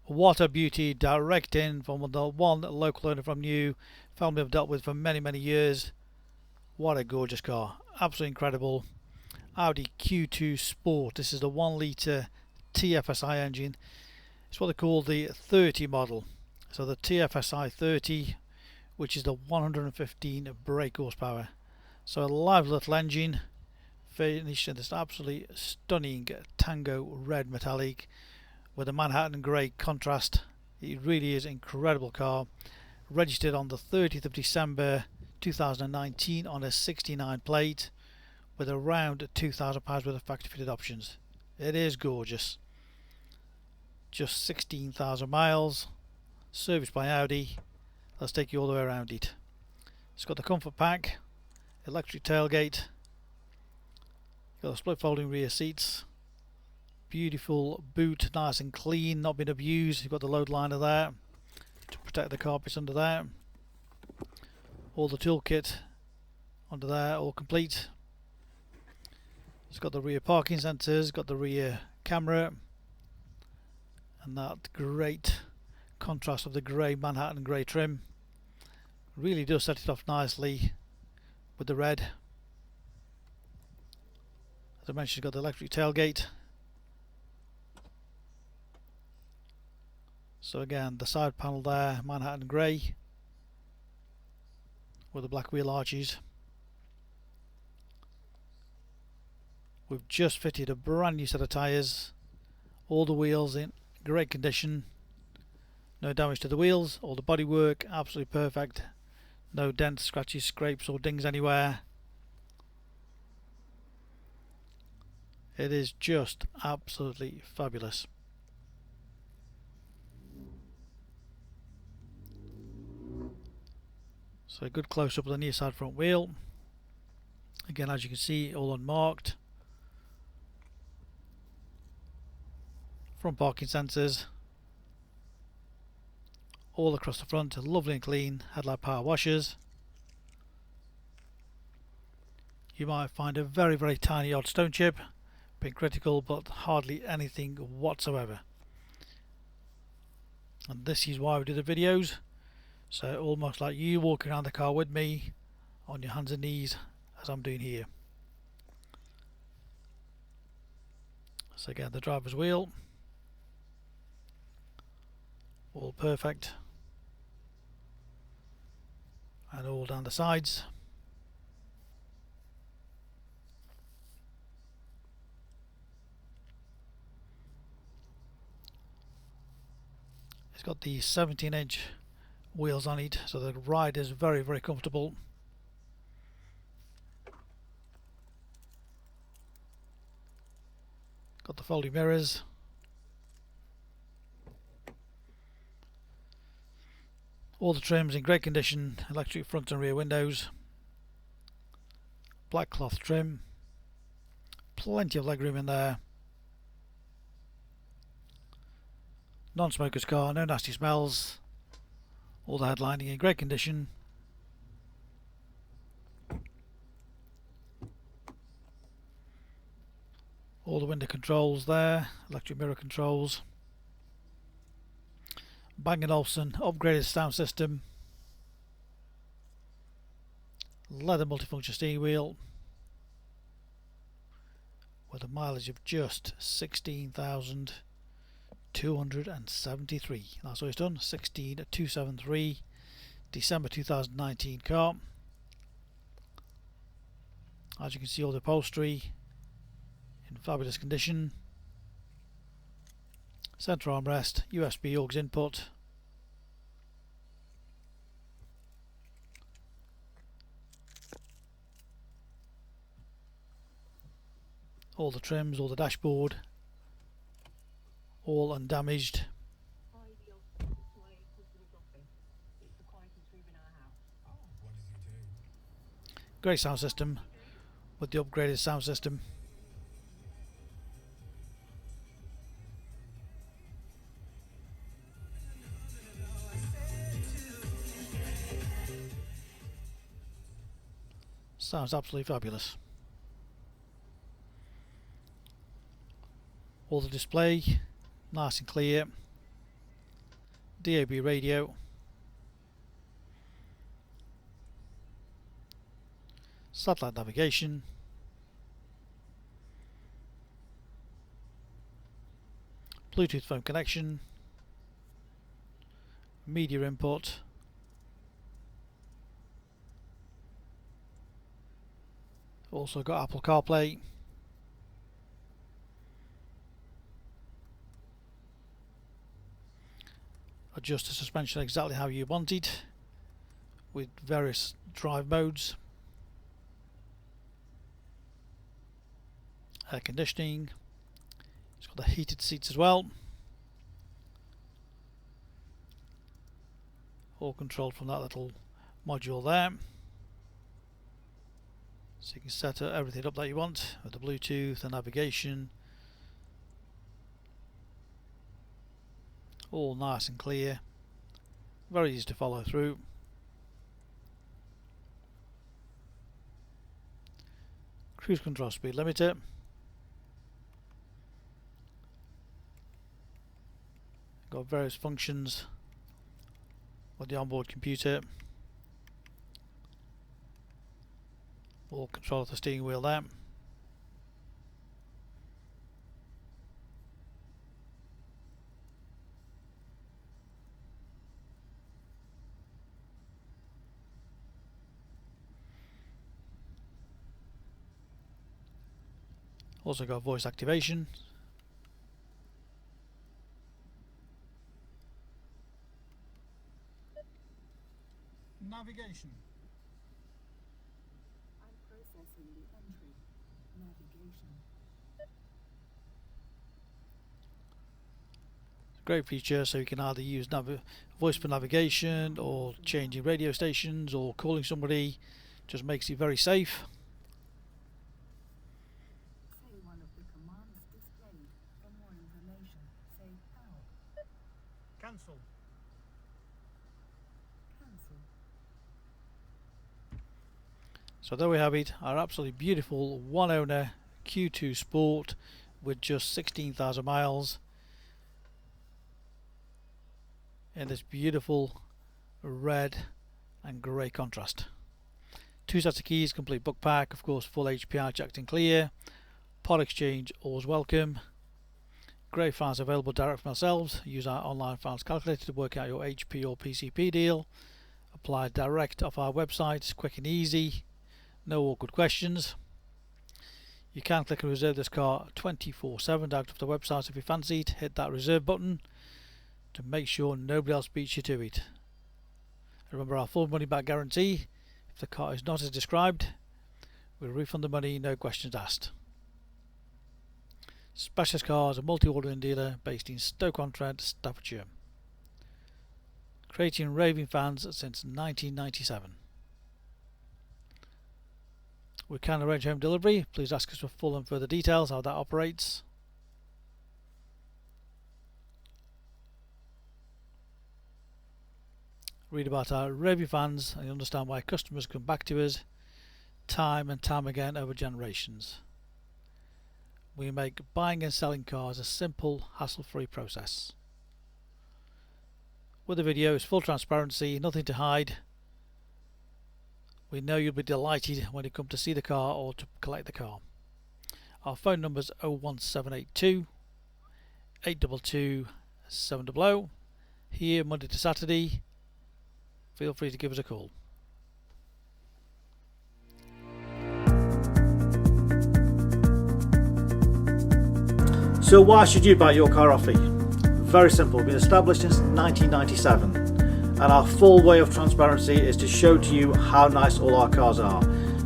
What a beauty, direct in from the one local owner from New, family I've dealt with for many years. What a gorgeous car, absolutely incredible. Audi Q2 Sport. This is the 1 litre TFSI engine. It's what they call the 30 model. So the TFSI 30, which is the 115 brake horsepower. So a lively little engine, finished in this absolutely stunning Tango red metallic with a Manhattan grey contrast. It really is an incredible car. Registered on the 30th of December 2019 on a 69 plate with around £2,000 worth of factory fitted options. It is gorgeous. Just 16,000 miles, serviced by Audi. Let's take you all the way around it. It's got the comfort pack, electric tailgate, got the split folding rear seats, beautiful boot, nice and clean, not been abused. You've got the load liner there to protect the carpets under there. All the toolkit under there, all complete. It's got the rear parking sensors, got the rear camera, and that great contrast of the grey Manhattan grey trim. Really does set it off nicely with the red. As I mentioned, got the electric tailgate. So again, the side panel there, Manhattan grey with the black wheel arches. We've just fitted a brand new set of tyres, all the wheels in great condition, no damage to the wheels, all the bodywork absolutely perfect, no dents, scratches, scrapes or dings anywhere. It is just absolutely fabulous. So a good close up of the near side front wheel. Again, as you can see, all unmarked. Front parking sensors all across the front, lovely and clean. Headlight power washers. You might find a very tiny odd stone chip, being critical, but hardly anything whatsoever. And this is why we do the videos, so almost like you walking around the car with me on your hands and knees as I'm doing here. So again, the driver's wheel, all perfect, and all down the sides. It's got the 17-inch wheels on it, so the ride is very comfortable. Got the folding mirrors. All the trims in great condition, electric front and rear windows, black cloth trim, plenty of legroom in there. Non-smoker's car, no nasty smells, all the headlining in great condition. All the window controls there, electric mirror controls. Bang & Olufsen upgraded sound system, leather multifunction steering wheel with a mileage of just 16,273. That's what it's done, 16,273, December 2019 car. As you can see, all the upholstery in fabulous condition. Centre armrest, USB aux input. All the trims, all the dashboard, all undamaged. Great sound system with the upgraded sound system. Sounds absolutely fabulous. All the display nice and clear. DAB radio, satellite navigation, Bluetooth phone connection, media input, also got Apple CarPlay, adjust the suspension exactly how you want it with various drive modes, air conditioning, it's got the heated seats as well, all controlled from that little module there. So you can set everything up that you want with the Bluetooth, the navigation, all nice and clear, very easy to follow through. Cruise control speed limiter, got various functions with the onboard computer, all control of the steering wheel there. Also got voice activation. Navigation. I'm processing the entry. Navigation. Great feature, so you can either use voice for navigation or changing radio stations or calling somebody. Just makes it very safe. Say one of the commands displayed. For more information, say how. Cancel. Cancel. So there we have it, our absolutely beautiful one owner Q2 Sport with just 16,000 miles in this beautiful red and grey contrast. 2 sets of keys, complete book pack, of course full HPI checked and clear, pod exchange always welcome, great finance available direct from ourselves. Use our online finance calculator to work out your HP or PCP deal, apply direct off our website, it's quick and easy, no awkward questions. You can click and reserve this car 24/7 direct off the website if you fancy it. Hit that reserve button to make sure nobody else beats you to it. Remember our full money back guarantee. If the car is not as described, we'll refund the money, no questions asked. Specialist Cars, a multi-ordering dealer based in Stoke-on-Trent, Staffordshire. Creating raving fans since 1997. We can arrange home delivery. Please ask us for full and further details how that operates. Read about our raving fans and you understand why customers come back to us time and time again over generations. We make buying and selling cars a simple, hassle-free process. With the video, it's full transparency, nothing to hide. We know you'll be delighted when you come to see the car or to collect the car. Our phone number is 01782 822 700. Here Monday to Saturday. Feel free to give us a call. So why should you buy your car off me? Very simple, we've been established since 1997 and our full way of transparency is to show to you how nice all our cars are.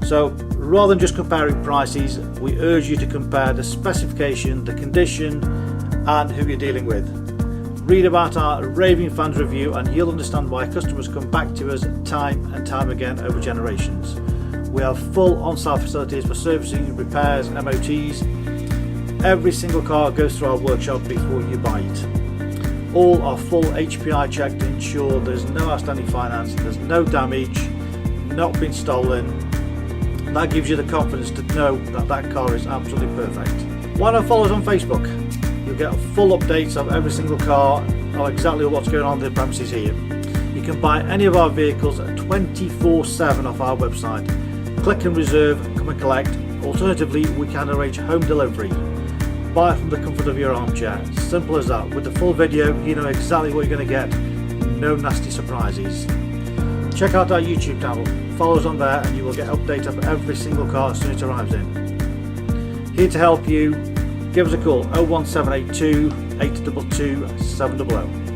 So rather than just comparing prices, we urge you to compare the specification, the condition and who you're dealing with. Read about our raving fans review and you'll understand why customers come back to us time and time again over generations. We have full on-site facilities for servicing, repairs, MOTs. Every single car goes through our workshop before you buy it. All are full HPI checked to ensure there's no outstanding finance, there's no damage, not been stolen. That gives you the confidence to know that that car is absolutely perfect. Why not follow us on Facebook? You'll get full updates of every single car of exactly what's going on in the premises here. You can buy any of our vehicles 24/7 off our website. Click and reserve, come and collect. Alternatively, we can arrange home delivery. Buy from the comfort of your armchair. Simple as that. With the full video, you know exactly what you're going to get. No nasty surprises. Check out our YouTube channel. Follow us on there and you will get updates of every single car as soon as it arrives in. Here to help you. Give us a call 01782 822 700.